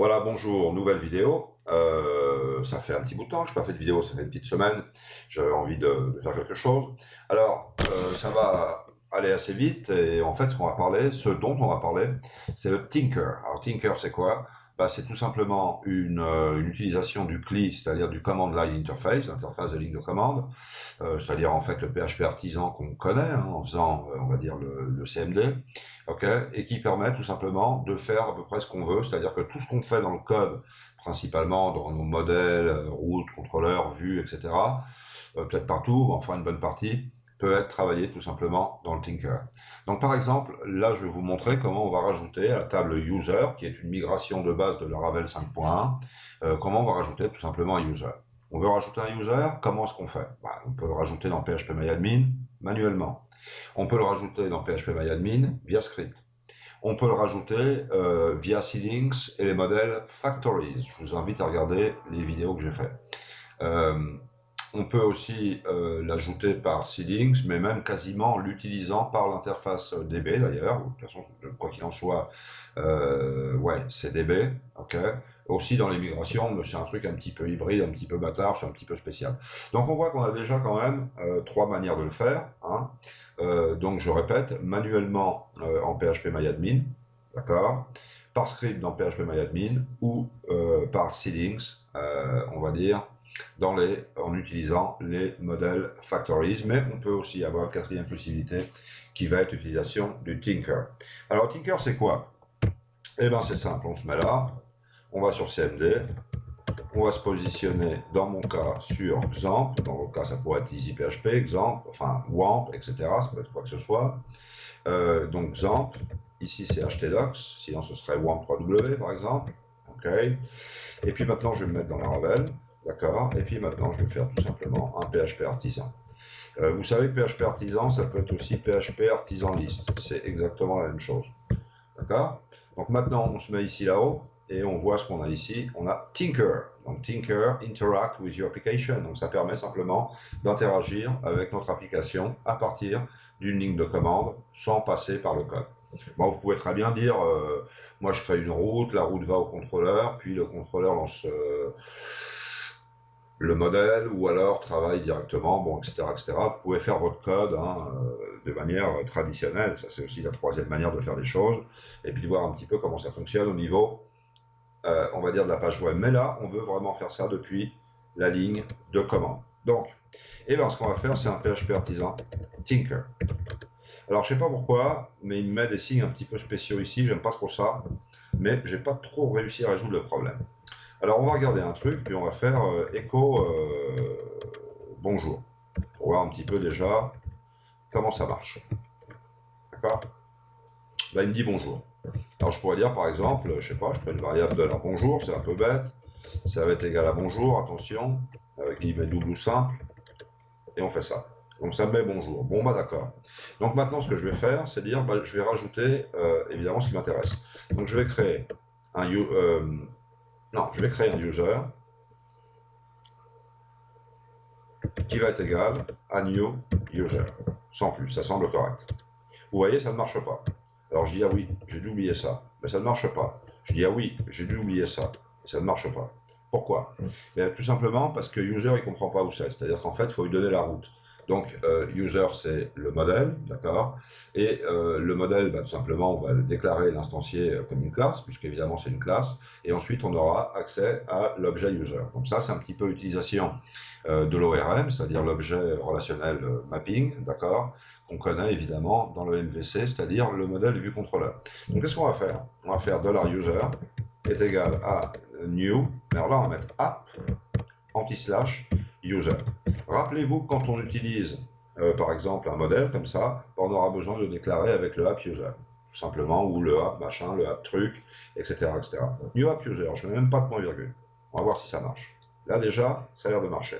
Voilà, bonjour, nouvelle vidéo. Ça fait un petit bout de temps que je n'ai pas fait de vidéo, ça fait une petite semaine. J'avais envie de faire quelque chose. Alors, ça va aller assez vite et en fait, ce dont on va parler, c'est le Tinker. Alors, Tinker, c'est quoi? Bah, c'est tout simplement une utilisation du CLI, c'est-à-dire du Command Line Interface, l'interface de ligne de commande, c'est-à-dire en fait le PHP artisan qu'on connaît en faisant, on va dire, le CMD, ok, et qui permet tout simplement de faire à peu près ce qu'on veut, c'est-à-dire que tout ce qu'on fait dans le code, principalement dans nos modèles, routes, contrôleurs, vues, etc., peut-être partout, mais enfin une bonne partie, peut être travaillé tout simplement dans le Tinker. Donc par exemple, là je vais vous montrer comment on va rajouter à la table user, qui est une migration de base de Laravel 5.1, comment on va rajouter tout simplement un user. On veut rajouter un user, comment est-ce qu'on fait? Bah, on peut le rajouter dans PHP-MyAdmin manuellement. On peut le rajouter dans PHP-MyAdmin via script. On peut le rajouter via Seedings et les modèles Factories. Je vous invite à regarder les vidéos que j'ai faites. Euh, on peut aussi l'ajouter par Seedings, mais même quasiment en l'utilisant par l'interface DB d'ailleurs. De toute façon, quoi qu'il en soit, ouais, c'est DB. Ok. Aussi dans les migrations, mais c'est un truc un petit peu hybride, un petit peu bâtard, c'est un petit peu spécial. Donc on voit qu'on a déjà quand même trois manières de le faire. Hein. Donc je répète, manuellement en PHP-MyAdmin, d'accord, par script dans PHP-MyAdmin ou par Seedings, on va dire, en utilisant les modèles Factories, mais on peut aussi avoir une quatrième possibilité qui va être l'utilisation du Tinker. Alors Tinker c'est quoi? Eh bien c'est simple, on se met là, on va sur CMD, on va se positionner dans mon cas sur XAMPP, dans le cas ça pourrait être EasyPHP, XAMPP, enfin WAMP, etc. Ça peut être quoi que ce soit. Donc XAMPP, ici c'est htdocs, sinon ce serait WAMP 3W par exemple. Ok. Et puis maintenant je vais me mettre dans la Laravel. D'accord. Et puis maintenant, je vais faire tout simplement un PHP artisan. Vous savez que PHP artisan, ça peut être aussi PHP artisan list. C'est exactement la même chose. D'accord. Donc maintenant, on se met ici là-haut et on voit ce qu'on a ici. On a Tinker. Donc Tinker, interact with your application. Donc ça permet simplement d'interagir avec notre application à partir d'une ligne de commande sans passer par le code. Bon, vous pouvez très bien dire, moi je crée une route, la route va au contrôleur, puis le contrôleur lance le modèle ou alors travaille directement, bon, etc., etc. Vous pouvez faire votre code de manière traditionnelle, ça c'est aussi la troisième manière de faire les choses, et puis de voir un petit peu comment ça fonctionne au niveau, on va dire, de la page web. Mais là, on veut vraiment faire ça depuis la ligne de commande. Donc, et bien, ce qu'on va faire, c'est un PHP artisan Tinker. Alors, je sais pas pourquoi, mais il me met des signes un petit peu spéciaux ici, j'aime pas trop ça, mais j'ai pas trop réussi à résoudre le problème. Alors on va regarder un truc, puis on va faire écho bonjour, pour voir un petit peu déjà comment ça marche. D'accord. Là il me dit bonjour. Alors je pourrais dire par exemple, je sais pas, je prends une variable de la bonjour, c'est un peu bête, ça va être égal à bonjour, attention, avec guillemets double ou simple, et on fait ça. Donc ça me met bonjour. Bon bah d'accord. Donc maintenant ce que je vais faire, c'est dire, bah, je vais rajouter évidemment ce qui m'intéresse. Donc je vais créer je vais créer un user qui va être égal à new user, sans plus, ça semble correct. Vous voyez, ça ne marche pas. Alors je dis ah oui, j'ai dû oublier ça, mais ça ne marche pas. Je dis ah oui, j'ai dû oublier ça, et ça ne marche pas. Pourquoi? Bien, tout simplement parce que user il comprend pas où c'est, c'est-à-dire qu'en fait il faut lui donner la route. Donc user c'est le modèle, d'accord, et le modèle, bah, tout simplement on va le déclarer l'instancier comme une classe, puisque évidemment c'est une classe, et ensuite on aura accès à l'objet user. Donc ça c'est un petit peu l'utilisation de l'ORM, c'est-à-dire l'objet relationnel mapping, d'accord, qu'on connaît évidemment dans le MVC, c'est-à-dire le modèle vue contrôleur. Donc qu'est-ce qu'on va faire? On va faire $user est égal à new, mais alors là on va mettre app anti-slash user. Rappelez-vous que quand on utilise par exemple un modèle comme ça, on aura besoin de le déclarer avec le app user, tout simplement, ou le app machin, le app truc, etc. etc. New app user, je ne mets même pas de point virgule. On va voir si ça marche. Là déjà, ça a l'air de marcher.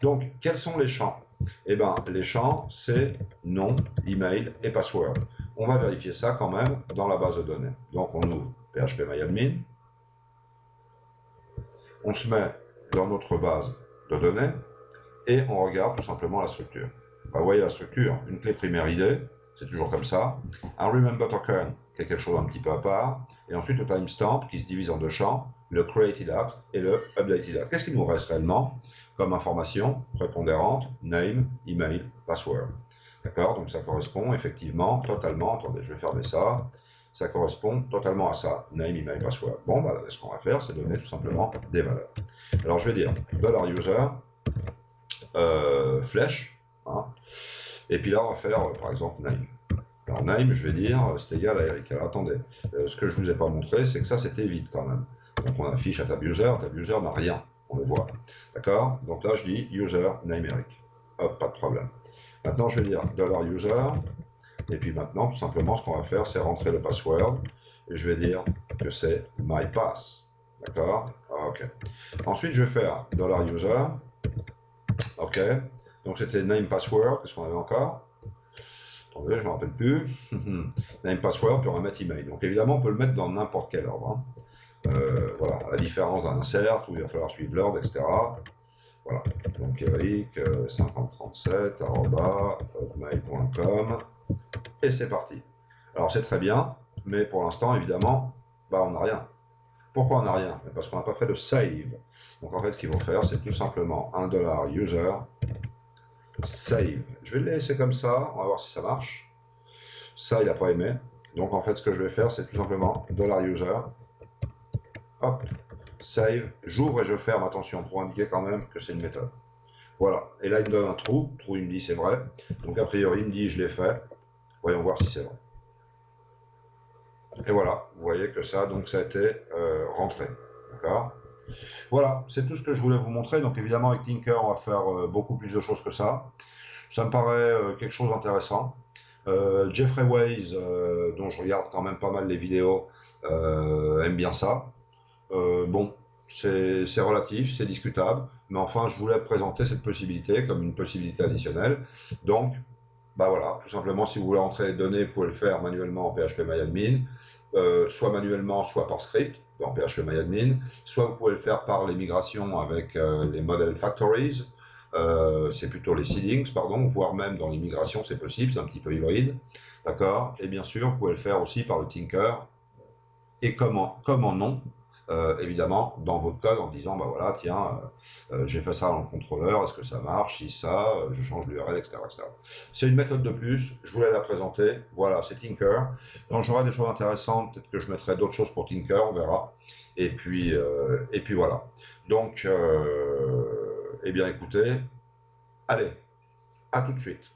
Donc, quels sont les champs? Eh bien, les champs, c'est nom, email et password. On va vérifier ça quand même dans la base de données. Donc, on ouvre PHP-MyAdmin. On se met dans notre base de données et on regarde tout simplement la structure. Vous voyez la structure, une clé primaire ID, c'est toujours comme ça. Un remember token, qui est quelque chose un petit peu à part, et ensuite le timestamp qui se divise en deux champs, le created at et le updated at. Qu'est-ce qu'il nous reste réellement comme information prépondérante? Name, email, password. D'accord? Donc ça correspond effectivement totalement, attendez, je vais fermer ça correspond totalement à ça, name, email, password. Bon, bah, ce qu'on va faire, c'est donner tout simplement des valeurs. Alors je vais dire $user, flèche, hein, et puis là on va faire par exemple name. Alors name, je vais dire, c'est égal à Eric. Alors attendez, ce que je ne vous ai pas montré, c'est que ça c'était vide quand même. Donc on affiche à TabUser n'a rien, on le voit. D'accord? Donc là je dis user, name Eric. Hop, pas de problème. Maintenant je vais dire $user, et puis maintenant tout simplement ce qu'on va faire c'est rentrer le password, et je vais dire que c'est mypass. D'accord? Ok. Ensuite je vais faire $user, ok. Donc c'était name password, qu'est-ce qu'on avait encore? Attendez, je ne me rappelle plus. Name password, puis on va mettre email. Donc évidemment, on peut le mettre dans n'importe quel ordre. Hein. Voilà, à la différence d'un insert où il va falloir suivre l'ordre, etc. Voilà. Donc Eric 5037 @hotmail.com et c'est parti. Alors c'est très bien, mais pour l'instant, évidemment, bah, on n'a rien. Pourquoi on n'a rien? Parce qu'on n'a pas fait de save. Donc en fait, ce qu'il faut faire, c'est tout simplement $user save. Je vais le laisser comme ça, on va voir si ça marche. Ça, il n'a pas aimé. Donc en fait, ce que je vais faire, c'est tout simplement $user. Hop, save. J'ouvre et je ferme, attention, pour indiquer quand même que c'est une méthode. Voilà. Et là, il me donne un trou. Trou, il me dit c'est vrai. Donc a priori, il me dit je l'ai fait. Voyons voir si c'est vrai. Et voilà, vous voyez que ça, donc ça a été rentré. D'accord? Voilà, c'est tout ce que je voulais vous montrer. Donc évidemment, avec Tinker, on va faire beaucoup plus de choses que ça. Ça me paraît quelque chose d'intéressant. Jeffrey Waze, dont je regarde quand même pas mal les vidéos, aime bien ça. Bon, c'est relatif, c'est discutable, mais enfin, je voulais présenter cette possibilité comme une possibilité additionnelle. Donc, bah voilà, tout simplement, si vous voulez entrer les données, vous pouvez le faire manuellement en PHP-MyAdmin, soit manuellement, soit par script dans PHP-MyAdmin, soit vous pouvez le faire par les migrations avec les model factories, c'est plutôt les seedings, pardon, voire même dans les migrations, c'est possible, c'est un petit peu hybride, d'accord? Et bien sûr, vous pouvez le faire aussi par le Tinker, et comme en non, évidemment, dans votre code en disant, bah voilà, tiens, j'ai fait ça dans le contrôleur, est-ce que ça marche? Si ça, je change l'URL, etc., etc. C'est une méthode de plus, je voulais la présenter, voilà, c'est Tinker. Donc j'aurai des choses intéressantes, peut-être que je mettrai d'autres choses pour Tinker, on verra. Et puis voilà. Donc, eh bien écoutez, allez, à tout de suite.